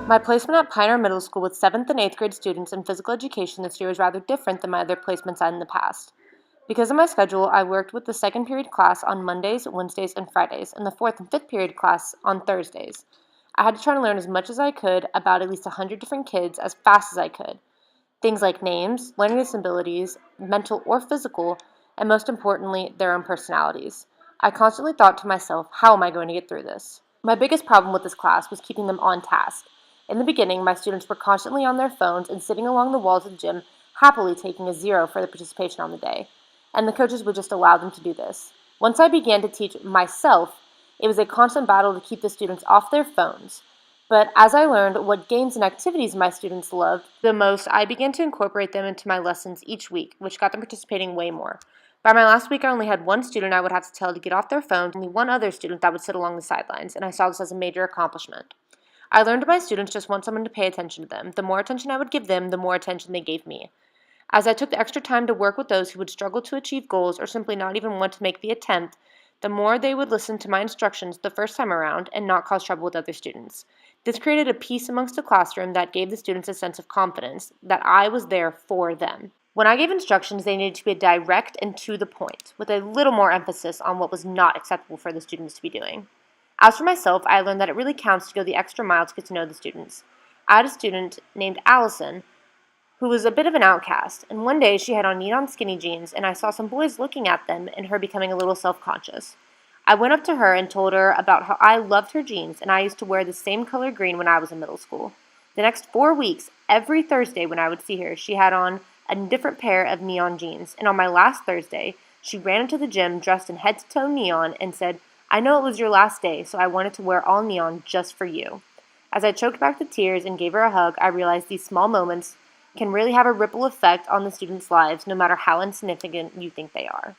My placement at Pioneer Middle School with 7th and 8th grade students in physical education this year was rather different than my other placements in the past. Because of my schedule, I worked with the second period class on Mondays, Wednesdays, and Fridays, and the fourth and fifth period class on Thursdays. I had to try to learn as much as I could about at least 100 different kids as fast as I could. Things like names, learning disabilities, mental or physical, and most importantly, their own personalities. I constantly thought to myself, how am I going to get through this? My biggest problem with this class was keeping them on task. In the beginning, my students were constantly on their phones and sitting along the walls of the gym, happily taking a 0 for their participation on the day, and the coaches would just allow them to do this. Once I began to teach myself, it was a constant battle to keep the students off their phones. But as I learned what games and activities my students loved the most, I began to incorporate them into my lessons each week, which got them participating way more. By my last week, I only had one student I would have to tell to get off their phone, and only one other student that would sit along the sidelines, and I saw this as a major accomplishment. I learned my students just want someone to pay attention to them. The more attention I would give them, the more attention they gave me. As I took the extra time to work with those who would struggle to achieve goals or simply not even want to make the attempt, the more they would listen to my instructions the first time around and not cause trouble with other students. This created a peace amongst the classroom that gave the students a sense of confidence that I was there for them. When I gave instructions, they needed to be direct and to the point, with a little more emphasis on what was not acceptable for the students to be doing. As for myself, I learned that it really counts to go the extra mile to get to know the students. I had a student named Allison who was a bit of an outcast, and one day she had on neon skinny jeans, and I saw some boys looking at them and her becoming a little self-conscious. I went up to her and told her about how I loved her jeans, and I used to wear the same color green when I was in middle school. The next 4 weeks, every Thursday when I would see her, she had on a different pair of neon jeans, and on my last Thursday, she ran into the gym dressed in head-to-toe neon and said, "I know it was your last day, so I wanted to wear all neon just for you." As I choked back the tears and gave her a hug, I realized these small moments can really have a ripple effect on the students' lives, no matter how insignificant you think they are.